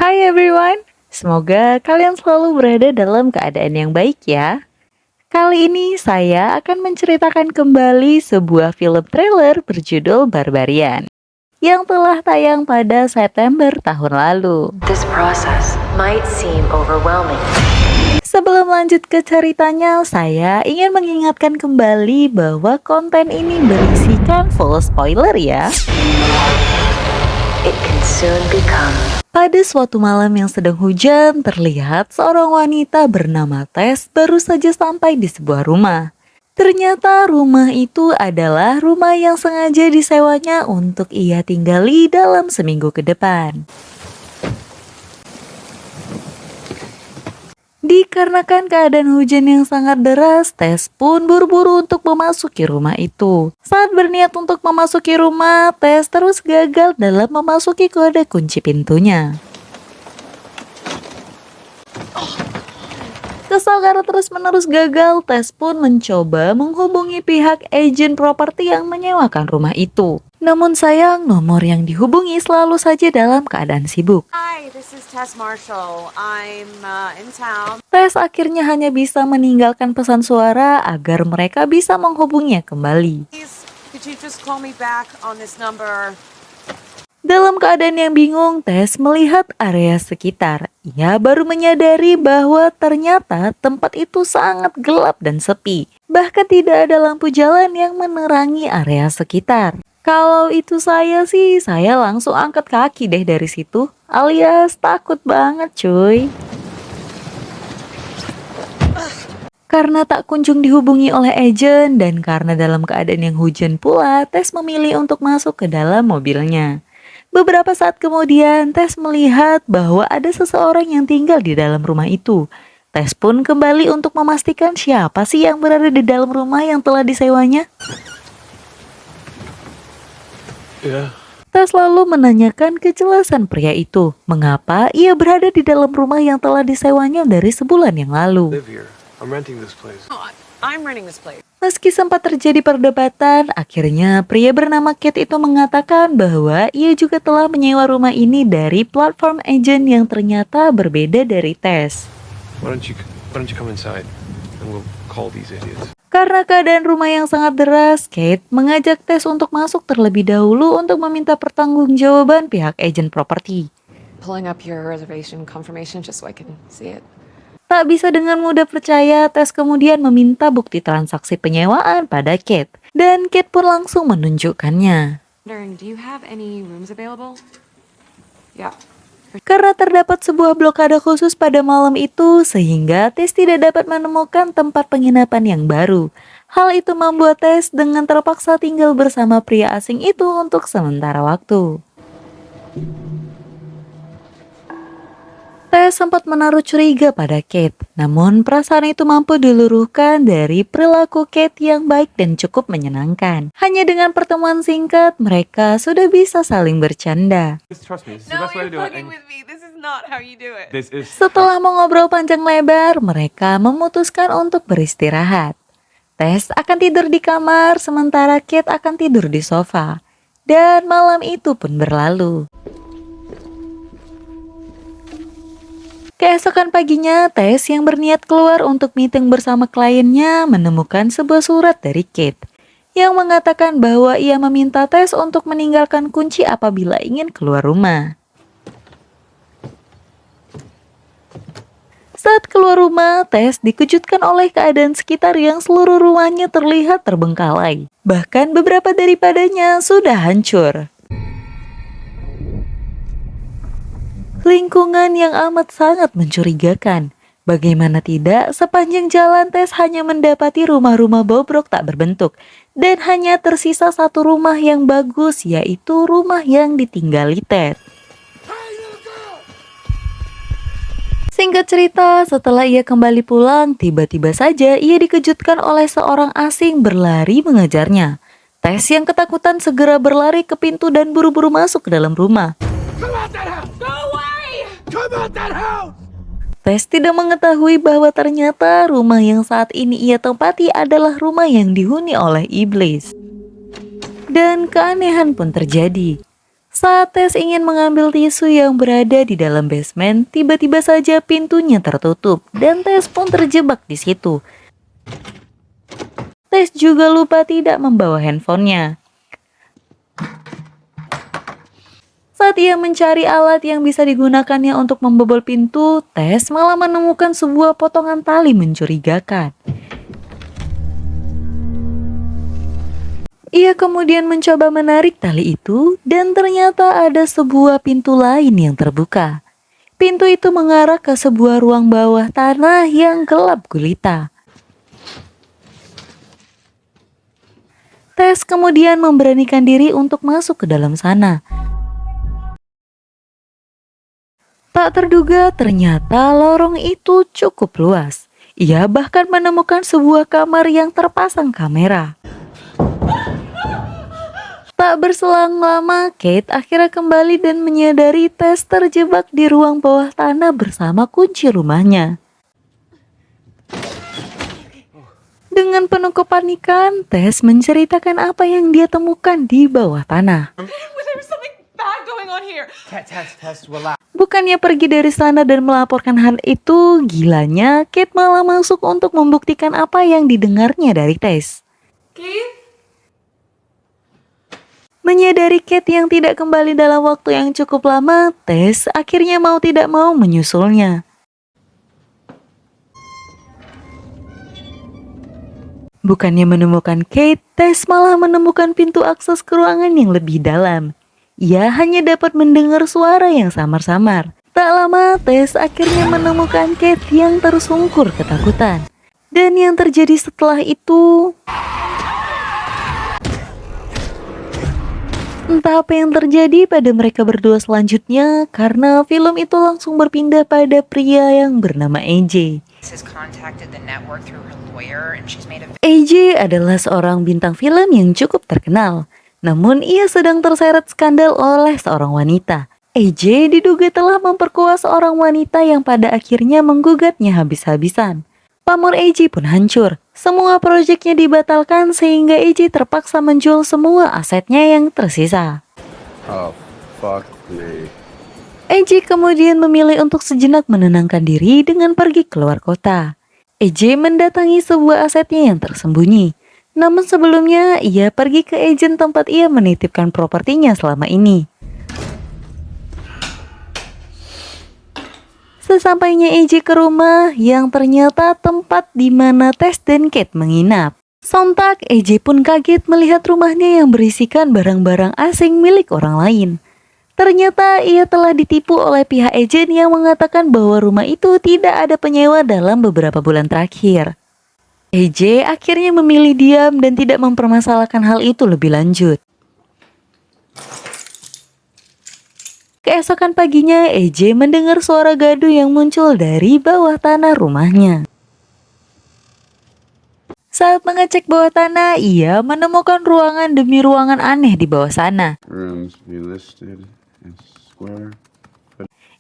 Hai everyone, semoga kalian selalu berada dalam keadaan yang baik ya. Kali ini saya akan menceritakan kembali sebuah film trailer berjudul Barbarian yang telah tayang pada September tahun lalu. This process might seem overwhelming. Sebelum lanjut ke ceritanya, saya ingin mengingatkan kembali bahwa konten ini berisikan full spoiler ya. It can soon become. Pada suatu malam yang sedang hujan, terlihat seorang wanita bernama Tess baru saja sampai di sebuah rumah. Ternyata rumah itu adalah rumah yang sengaja disewanya untuk ia tinggali dalam seminggu ke depan. Dikarenakan keadaan hujan yang sangat deras, Tess pun buru-buru untuk memasuki rumah itu. Saat berniat untuk memasuki rumah, Tess terus gagal dalam memasuki kode kunci pintunya. Kesal karena terus-menerus gagal, Tess pun mencoba menghubungi pihak agen properti yang menyewakan rumah itu. Namun sayang, nomor yang dihubungi selalu saja dalam keadaan sibuk. Hi, this is Tess Marshall. I'm in town. Tess akhirnya hanya bisa meninggalkan pesan suara agar mereka bisa menghubunginya kembali. Please, could you just call me back on this number? Dalam keadaan yang bingung, Tess melihat area sekitar. Ia baru menyadari bahwa ternyata tempat itu sangat gelap dan sepi. Bahkan tidak ada lampu jalan yang menerangi area sekitar. Kalau itu saya sih, saya langsung angkat kaki deh dari situ. Alias takut banget cuy. Karena tak kunjung dihubungi oleh agen dan karena dalam keadaan yang hujan pula, Tess memilih untuk masuk ke dalam mobilnya. Beberapa saat kemudian, Tess melihat bahwa ada seseorang yang tinggal di dalam rumah itu. Tess pun kembali untuk memastikan siapa sih yang berada di dalam rumah yang telah disewanya. Tess lalu menanyakan kejelasan pria itu, mengapa ia berada di dalam rumah yang telah disewanya dari sebulan yang lalu. I'm renting this place. Meski sempat terjadi perdebatan, akhirnya pria bernama Kate itu mengatakan bahwa ia juga telah menyewa rumah ini dari platform agen yang ternyata berbeda dari Tess. Why don't you come inside and we'll call these idiots. Karena keadaan rumah yang sangat deras, Kate mengajak Tess untuk masuk terlebih dahulu untuk meminta pertanggungjawaban pihak agen properti. Pulling up your reservation confirmation just so I can see it. Tak bisa dengan mudah percaya, Tess kemudian meminta bukti transaksi penyewaan pada Kate. Dan Kate pun langsung menunjukkannya. Wondering, do you have any rooms available? Yeah. Karena terdapat sebuah blokade khusus pada malam itu, sehingga Tess tidak dapat menemukan tempat penginapan yang baru. Hal itu membuat Tess dengan terpaksa tinggal bersama pria asing itu untuk sementara waktu. Tess sempat menaruh curiga pada Kate, namun perasaan itu mampu diluruhkan dari perilaku Kate yang baik dan cukup menyenangkan. Hanya dengan pertemuan singkat, mereka sudah bisa saling bercanda. Trust me, this is No, the best way you're to do it. fucking with me. This is not how you do it. This is Setelah mengobrol panjang lebar, mereka memutuskan untuk beristirahat. Tess akan tidur di kamar, sementara Kate akan tidur di sofa. Dan malam itu pun berlalu. Keesokan paginya, Tess yang berniat keluar untuk meeting bersama kliennya menemukan sebuah surat dari Kate yang mengatakan bahwa ia meminta Tess untuk meninggalkan kunci apabila ingin keluar rumah. Saat keluar rumah, Tess dikejutkan oleh keadaan sekitar yang seluruh rumahnya terlihat terbengkalai. Bahkan beberapa daripadanya sudah hancur. Lingkungan yang amat sangat mencurigakan. Bagaimana tidak, sepanjang jalan Tess hanya mendapati rumah-rumah bobrok tak berbentuk. Dan hanya tersisa satu rumah yang bagus, yaitu rumah yang ditinggali Tess. Singkat cerita, setelah ia kembali pulang, tiba-tiba saja ia dikejutkan oleh seorang asing berlari mengejarnya. Tess yang ketakutan segera berlari ke pintu dan buru-buru masuk ke dalam rumah. Tess tidak mengetahui bahwa ternyata rumah yang saat ini ia tempati adalah rumah yang dihuni oleh iblis. Dan keanehan pun terjadi. Saat Tess ingin mengambil tisu yang berada di dalam basement, tiba-tiba saja pintunya tertutup dan Tess pun terjebak di situ. Tess juga lupa tidak membawa handphonenya. Saat ia mencari alat yang bisa digunakannya untuk membobol pintu, Tess malah menemukan sebuah potongan tali mencurigakan. Ia kemudian mencoba menarik tali itu dan ternyata ada sebuah pintu lain yang terbuka. Pintu itu mengarah ke sebuah ruang bawah tanah yang gelap gulita. Tess kemudian memberanikan diri untuk masuk ke dalam sana. Tak terduga ternyata lorong itu cukup luas. Ia bahkan menemukan sebuah kamar yang terpasang kamera. Tak berselang lama, Kate akhirnya kembali dan menyadari Tess terjebak di ruang bawah tanah bersama kunci rumahnya. Dengan penuh kepanikan, Tess menceritakan apa yang dia temukan di bawah tanah. There's something bad going on here. Bukannya pergi dari sana dan melaporkan hal itu, gilanya Kate malah masuk untuk membuktikan apa yang didengarnya dari Tess. Keith? Menyadari Kate yang tidak kembali dalam waktu yang cukup lama, Tess akhirnya mau tidak mau menyusulnya. Bukannya menemukan Kate, Tess malah menemukan pintu akses ke ruangan yang lebih dalam. Ia hanya dapat mendengar suara yang samar-samar. Tak lama, Tess akhirnya menemukan Kate yang tersungkur ketakutan. Dan yang terjadi setelah itu... Entah apa yang terjadi pada mereka berdua selanjutnya, karena film itu langsung berpindah pada pria yang bernama AJ. AJ adalah seorang bintang film yang cukup terkenal, namun ia sedang terseret skandal oleh seorang wanita. AJ diduga telah memperkosa seorang wanita yang pada akhirnya menggugatnya habis-habisan. Pamor AJ pun hancur. Semua proyeknya dibatalkan sehingga AJ terpaksa menjual semua asetnya yang tersisa. Oh, fuck me. AJ kemudian memilih untuk sejenak menenangkan diri dengan pergi keluar kota. AJ mendatangi sebuah asetnya yang tersembunyi. Namun sebelumnya, ia pergi ke agen tempat ia menitipkan propertinya selama ini. Sesampainya AJ ke rumah yang ternyata tempat di mana Tess dan Kate menginap. Sontak AJ pun kaget melihat rumahnya yang berisikan barang-barang asing milik orang lain. Ternyata ia telah ditipu oleh pihak agen yang mengatakan bahwa rumah itu tidak ada penyewa dalam beberapa bulan terakhir. AJ akhirnya memilih diam dan tidak mempermasalahkan hal itu lebih lanjut. Keesokan paginya, AJ mendengar suara gaduh yang muncul dari bawah tanah rumahnya. Saat mengecek bawah tanah, ia menemukan ruangan demi ruangan aneh di bawah sana. Rooms be listed in square.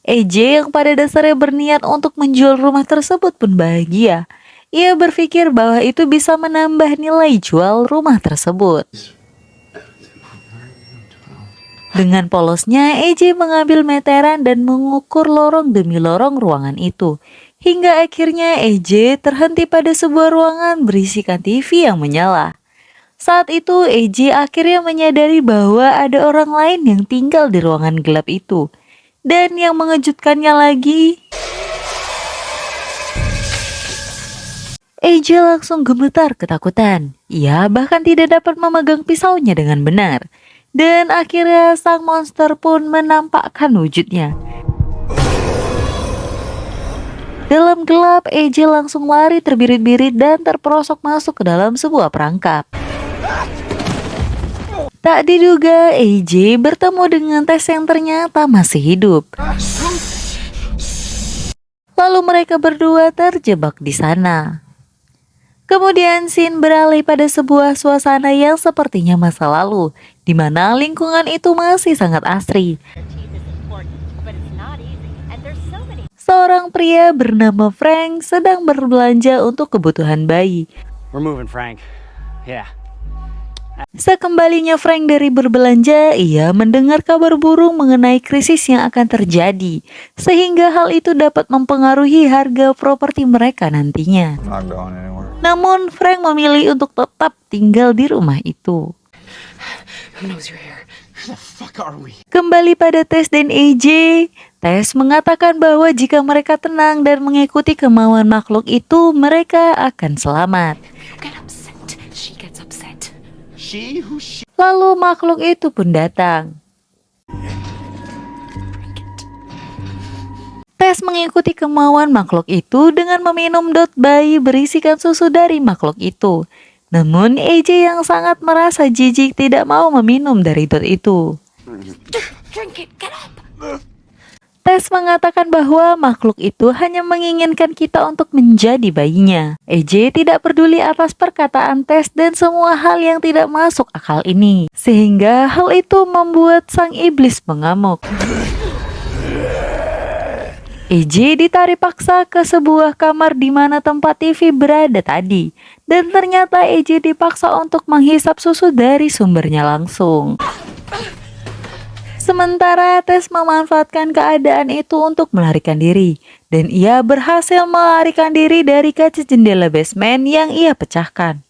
AJ yang pada dasarnya berniat untuk menjual rumah tersebut pun bahagia. Ia berpikir bahwa itu bisa menambah nilai jual rumah tersebut. Dengan polosnya, AJ mengambil meteran dan mengukur lorong demi lorong ruangan itu. Hingga akhirnya AJ terhenti pada sebuah ruangan berisikan TV yang menyala. Saat itu AJ akhirnya menyadari bahwa ada orang lain yang tinggal di ruangan gelap itu. Dan yang mengejutkannya lagi, AJ langsung gemetar ketakutan. Ia bahkan tidak dapat memegang pisaunya dengan benar. Dan akhirnya sang monster pun menampakkan wujudnya. Dalam gelap, AJ langsung lari terbirit-birit dan terperosok masuk ke dalam sebuah perangkap. Tak diduga, AJ bertemu dengan Tess yang ternyata masih hidup. Lalu mereka berdua terjebak di sana. Kemudian scene beralih pada sebuah suasana yang sepertinya masa lalu, di mana lingkungan itu masih sangat asri. Seorang pria bernama Frank sedang berbelanja untuk kebutuhan bayi. We're moving, Frank. Yeah. Sekembalinya Frank dari berbelanja, ia mendengar kabar burung mengenai krisis yang akan terjadi, sehingga hal itu dapat mempengaruhi harga properti mereka nantinya. Not going anywhere. Namun Frank memilih untuk tetap tinggal di rumah itu. Who knows you're here? Who the fuck are we? Kembali pada Tess dan AJ, Tess mengatakan bahwa jika mereka tenang dan mengikuti kemauan makhluk itu, mereka akan selamat. Get upset. She gets upset. She? Who's she? Lalu makhluk itu pun datang. Tess mengikuti kemauan makhluk itu dengan meminum dot bayi berisikan susu dari makhluk itu. Namun AJ yang sangat merasa jijik tidak mau meminum dari dot itu. Drink it. Get up. Tess mengatakan bahwa makhluk itu hanya menginginkan kita untuk menjadi bayinya. AJ tidak peduli atas perkataan Tess dan semua hal yang tidak masuk akal ini. Sehingga hal itu membuat sang iblis mengamuk. AJ ditarik paksa ke sebuah kamar di mana tempat TV berada tadi. Dan ternyata AJ dipaksa untuk menghisap susu dari sumbernya langsung. Sementara Tess memanfaatkan keadaan itu untuk melarikan diri. Dan ia berhasil melarikan diri dari kaca jendela basement yang ia pecahkan.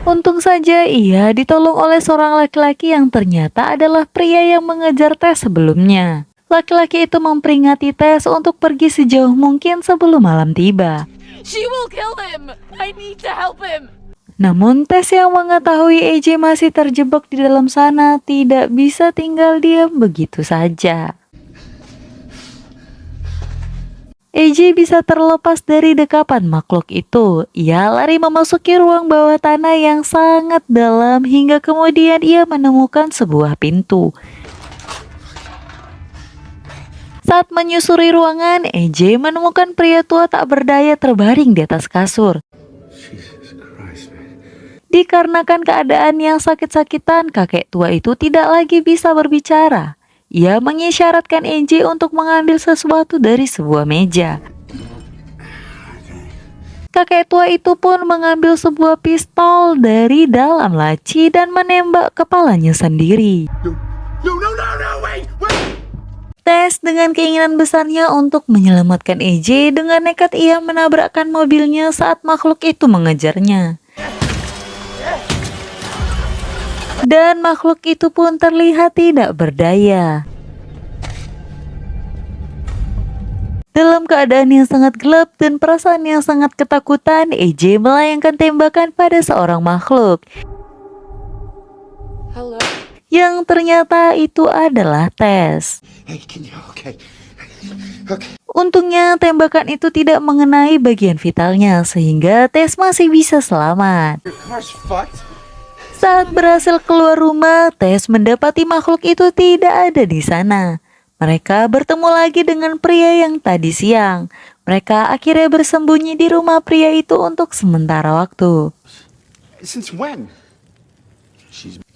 Untung saja ia ditolong oleh seorang laki-laki yang ternyata adalah pria yang mengejar Tess sebelumnya. Laki-laki itu memperingati Tess untuk pergi sejauh mungkin sebelum malam tiba. She will kill him. I need to help him. Namun Tess yang mengetahui AJ masih terjebak di dalam sana tidak bisa tinggal diam begitu saja. AJ bisa terlepas dari dekapan makhluk itu. Ia lari memasuki ruang bawah tanah yang sangat dalam hingga kemudian ia menemukan sebuah pintu. Saat menyusuri ruangan, AJ menemukan pria tua tak berdaya terbaring di atas kasur. Jesus Christ, man. Dikarenakan keadaan yang sakit-sakitan, kakek tua itu tidak lagi bisa berbicara. Ia mengisyaratkan AJ untuk mengambil sesuatu dari sebuah meja. Kakek tua itu pun mengambil sebuah pistol dari dalam laci dan menembak kepalanya sendiri. No, wait! Tess dengan keinginan besarnya untuk menyelamatkan AJ, dengan nekat ia menabrakkan mobilnya saat makhluk itu mengejarnya. Dan makhluk itu pun terlihat tidak berdaya. Dalam keadaan yang sangat gelap dan perasaan yang sangat ketakutan, AJ melayangkan tembakan pada seorang makhluk. Hello. Yang ternyata itu adalah Tess. Hey, can you... Okay. Untungnya tembakan itu tidak mengenai bagian vitalnya sehingga Tess masih bisa selamat. Your car's fucked. Saat berhasil keluar rumah, Tess mendapati makhluk itu tidak ada di sana. Mereka bertemu lagi dengan pria yang tadi siang. Mereka akhirnya bersembunyi di rumah pria itu untuk sementara waktu. Since when?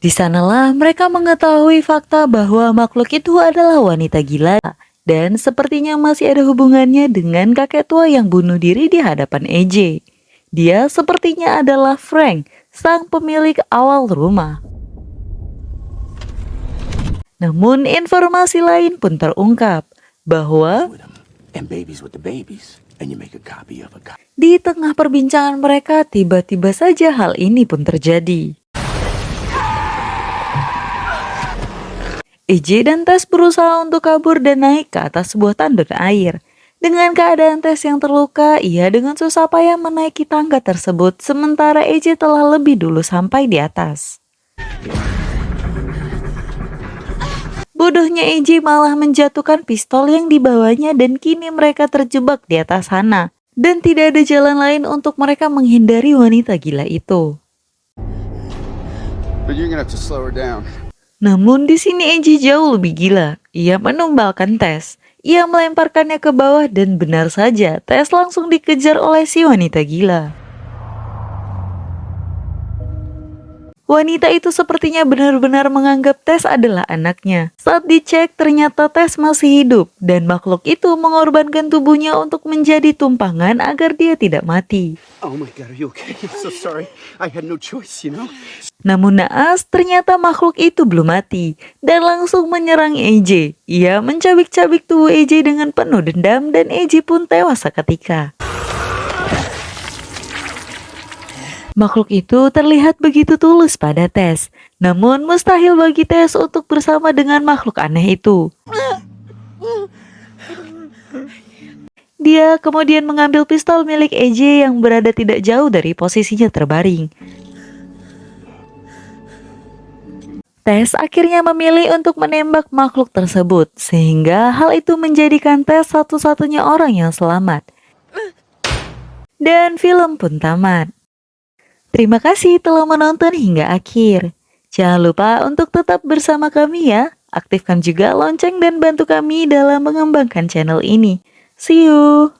Di sanalah mereka mengetahui fakta bahwa makhluk itu adalah wanita gila. Dan sepertinya masih ada hubungannya dengan kakek tua yang bunuh diri di hadapan AJ. Dia sepertinya adalah Frank, sang pemilik awal rumah. Namun informasi lain pun terungkap bahwa di tengah perbincangan mereka tiba-tiba saja hal ini pun terjadi. AJ dan Tess berusaha untuk kabur dan naik ke atas sebuah tandon air. Dengan keadaan Tess yang terluka, ia dengan susah payah menaiki tangga tersebut, sementara AJ telah lebih dulu sampai di atas. Bodohnya AJ malah menjatuhkan pistol yang dibawanya dan kini mereka terjebak di atas sana. Dan tidak ada jalan lain untuk mereka menghindari wanita gila itu. But you're gonna have to slow her down. Namun di sini AJ jauh lebih gila. Ia menumbalkan Tess. Ia melemparkannya ke bawah dan benar saja Tess langsung dikejar oleh si wanita gila. Wanita itu sepertinya benar-benar menganggap Tess adalah anaknya. Saat dicek, ternyata Tess masih hidup dan makhluk itu mengorbankan tubuhnya untuk menjadi tumpangan agar dia tidak mati. Oh my god, are you okay? I'm so sorry. I had no choice, you know? Namun naas, ternyata makhluk itu belum mati dan langsung menyerang AJ. Ia mencabik-cabik tubuh AJ dengan penuh dendam dan AJ pun tewas seketika. Makhluk itu terlihat begitu tulus pada Tess, namun mustahil bagi Tess untuk bersama dengan makhluk aneh itu. Dia kemudian mengambil pistol milik AJ yang berada tidak jauh dari posisinya terbaring. Tess akhirnya memilih untuk menembak makhluk tersebut, sehingga hal itu menjadikan Tess satu-satunya orang yang selamat. Dan film pun tamat. Terima kasih telah menonton hingga akhir. Jangan lupa untuk tetap bersama kami ya. Aktifkan juga lonceng dan bantu kami dalam mengembangkan channel ini. See you!